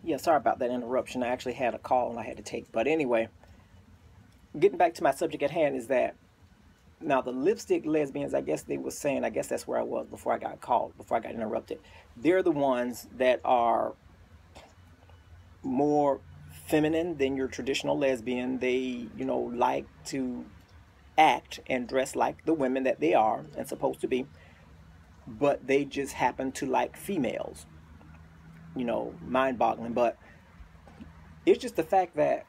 Yeah, sorry about that interruption. I actually had a call and I had to take. But anyway, getting back to my subject at hand is that now the lipstick lesbians, I guess they were saying, I guess that's where I was before I got called, before I got interrupted. They're the ones that are more feminine than your traditional lesbian. They, like to act and dress like the women that they are and supposed to be, but they just happen to like females. Mind boggling. But it's just the fact that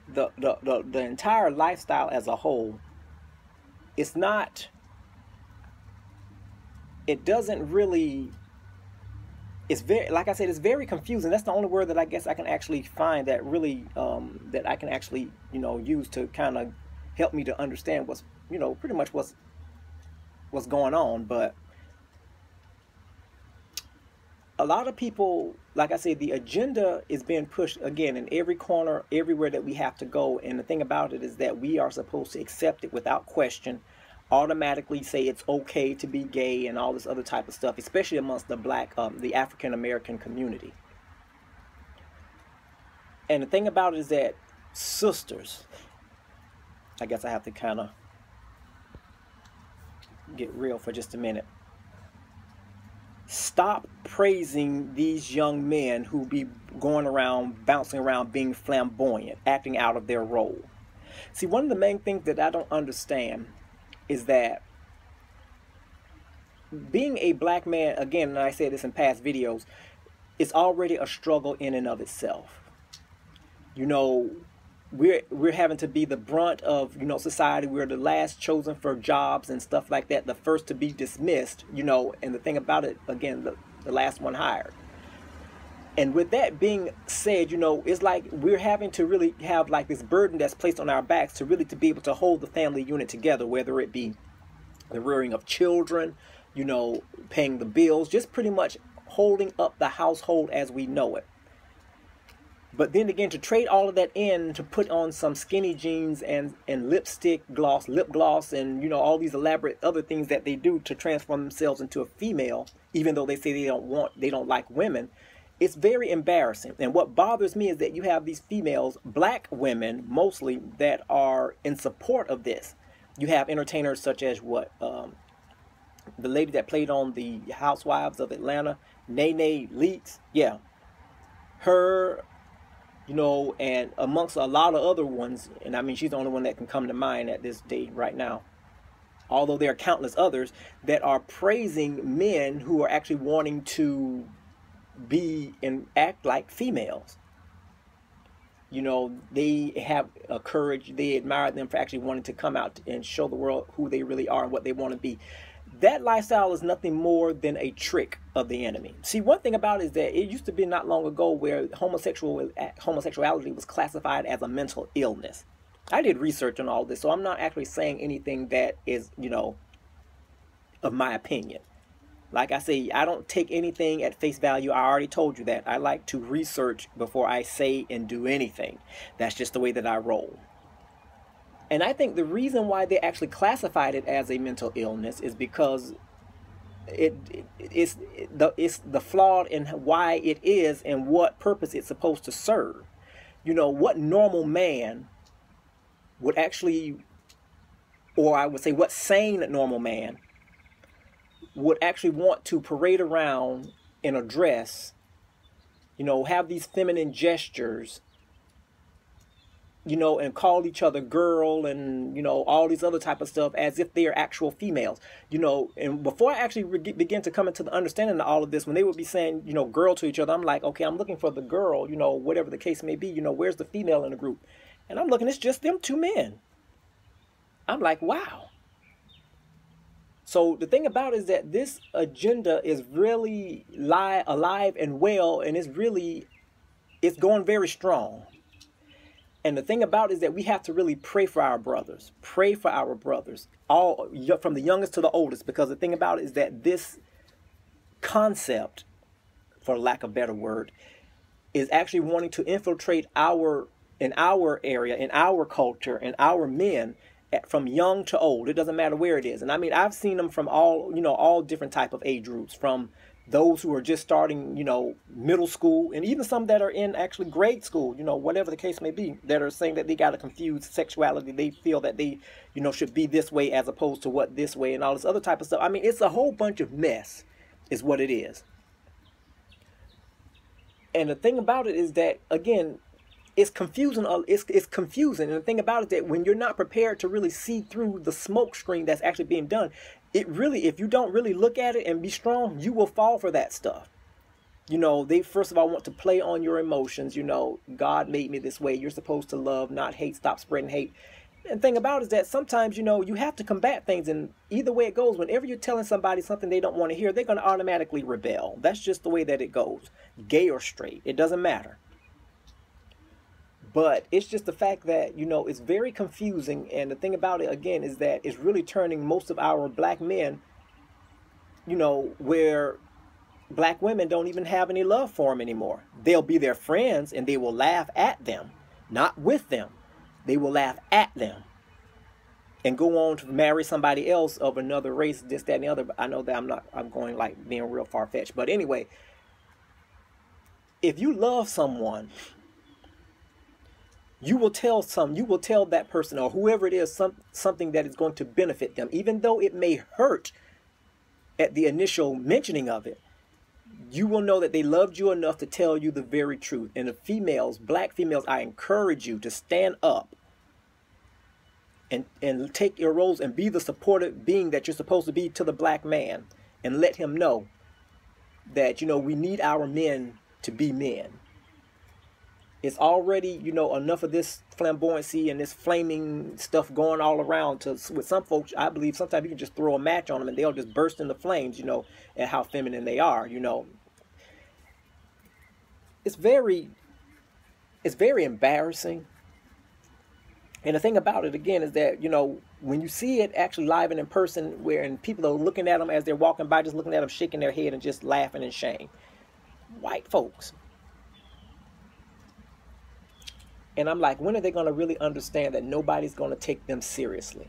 the entire lifestyle as a whole, it's not, it doesn't really, it's very, like I said, it's very confusing. That's the only word that I guess I can actually find that really, that I can actually, use to kind of help me to understand what's, pretty much what's going on. But a lot of people, like I said, the agenda is being pushed again in every corner, everywhere that we have to go. And the thing about it is that we are supposed to accept it without question, automatically say it's okay to be gay and all this other type of stuff, especially amongst the African American community. And the thing about it is that, sisters, I guess I have to kind of get real for just a minute. Stop praising these young men who be going around, bouncing around, being flamboyant, acting out of their role. See, one of the main things that I don't understand is that being a black man, again, and I said this in past videos, is already a struggle in and of itself. We're having to be the brunt of, society. We're the last chosen for jobs and stuff like that, the first to be dismissed, and the thing about it, again, the last one hired. And with that being said, it's like we're having to really have like this burden that's placed on our backs to really to be able to hold the family unit together, whether it be the rearing of children, paying the bills, just pretty much holding up the household as we know it. But then again, to trade all of that in to put on some skinny jeans and lip gloss, and all these elaborate other things that they do to transform themselves into a female, even though they say they don't like women, it's very embarrassing. And what bothers me is that you have these females, black women mostly, that are in support of this. You have entertainers such as the lady that played on the Housewives of Atlanta, Nene Leakes, yeah, her. And amongst a lot of other ones, and I mean, she's the only one that can come to mind at this date right now. Although there are countless others that are praising men who are actually wanting to be and act like females. They have a courage. They admire them for actually wanting to come out and show the world who they really are and what they want to be. That lifestyle is nothing more than a trick of the enemy. See, one thing about it is that it used to be not long ago where homosexuality was classified as a mental illness. I did research on all this, so I'm not actually saying anything that is, of my opinion. Like I say, I don't take anything at face value. I already told you that. I like to research before I say and do anything. That's just the way that I roll. And I think the reason why they actually classified it as a mental illness is because it's the flawed in why it is and what purpose it's supposed to serve. What normal man would actually, or I would say what sane normal man would actually want to parade around in a dress, have these feminine gestures, and call each other girl and, all these other type of stuff as if they are actual females, and before I actually begin to come into the understanding of all of this, when they would be saying, girl to each other, I'm like, okay, I'm looking for the girl, whatever the case may be, where's the female in the group? And I'm looking, it's just them two men. I'm like, wow. So the thing about it is that this agenda is really alive and well, and it's going very strong. And the thing about it is that we have to really pray for our brothers. Pray for our brothers, all from the youngest to the oldest, because the thing about it is that this concept, for lack of a better word, is actually wanting to infiltrate in our area, in our culture, in our men, from young to old. It doesn't matter where it is. And I mean, I've seen them from all different type of age groups, from those who are just starting, you know, middle school, and even some that are in actually grade school, you know, whatever the case may be, that are saying that they got to confuse sexuality. They feel that they, you know, should be this way as opposed to what this way and all this other type of stuff. I mean, it's a whole bunch of mess is what it is. And the thing about it is that, again, it's confusing. It's confusing. And the thing about it is that when you're not prepared to really see through the smoke screen that's actually being done, it really, if you don't really look at it and be strong, you will fall for that stuff. You know, they first of all want to play on your emotions. You know, God made me this way. You're supposed to love, not hate. Stop spreading hate. And the thing about it is that sometimes, you know, you have to combat things. And either way it goes, whenever you're telling somebody something they don't want to hear, they're going to automatically rebel. That's just the way that it goes. Gay or straight, it doesn't matter. But it's just the fact that, you know, it's very confusing. And the thing about it, again, is that it's really turning most of our black men, you know, where black women don't even have any love for them anymore. They'll be their friends and they will laugh at them, not with them. They will laugh at them and go on to marry somebody else of another race, this, that, and the other. But I know that I'm going like being real far-fetched. But anyway, if you love someone, you will tell that person or whoever it is something that is going to benefit them, even though it may hurt at the initial mentioning of it. You will know that they loved you enough to tell you the very truth. And the females, black females, I encourage you to stand up and take your roles and be the supportive being that you're supposed to be to the black man, and let him know that, you know, we need our men to be men. It's already, you know, enough of this flamboyancy and this flaming stuff going all around. With some folks, I believe sometimes you can just throw a match on them and they'll just burst into flames, you know, at how feminine they are, you know. It's very embarrassing. And the thing about it, again, is that, you know, when you see it actually live and in person, and people are looking at them as they're walking by, just looking at them, shaking their head and just laughing in shame. White folks. And I'm like, when are they going to really understand that nobody's going to take them seriously?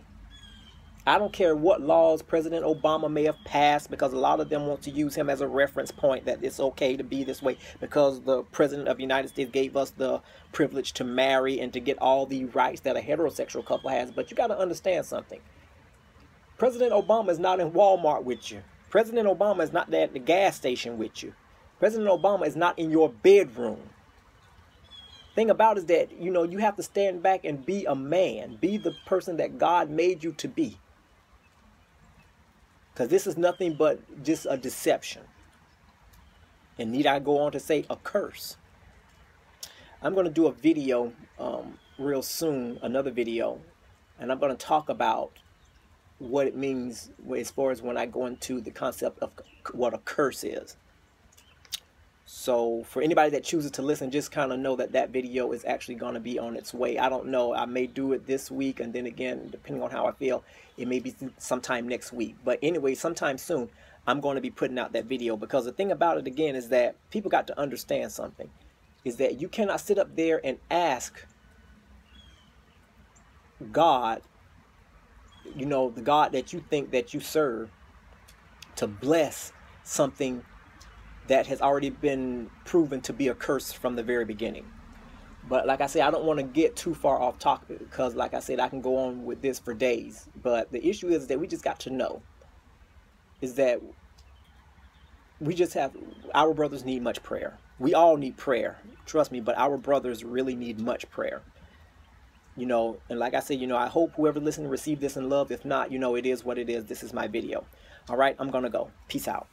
I don't care what laws President Obama may have passed, because a lot of them want to use him as a reference point that it's okay to be this way because the President of the United States gave us the privilege to marry and to get all the rights that a heterosexual couple has. But you got to understand something. President Obama is not in Walmart with you. President Obama is not at the gas station with you. President Obama is not in your bedroom. Thing about it is that, you know, you have to stand back and be a man. Be the person that God made you to be. Because this is nothing but just a deception. And need I go on to say a curse? I'm going to do a video real soon, another video. And I'm going to talk about what it means as far as when I go into the concept of what a curse is. So for anybody that chooses to listen, just kind of know that that video is actually going to be on its way. I don't know. I may do it this week, and then again, depending on how I feel, it may be sometime next week. But anyway, sometime soon, I'm going to be putting out that video, because the thing about it, again, is that people got to understand something. Is that you cannot sit up there and ask God, you know, the God that you think that you serve, to bless something that has already been proven to be a curse from the very beginning. But like I said, I don't want to get too far off topic, because like I said, I can go on with this for days. But the issue is that we just got to know is that we just have, our brothers need much prayer. We all need prayer, trust me, but our brothers really need much prayer. You know, and like I said, you know, I hope whoever listening received this in love. If not, you know, it is what it is. This is my video. All right, I'm gonna go. Peace out.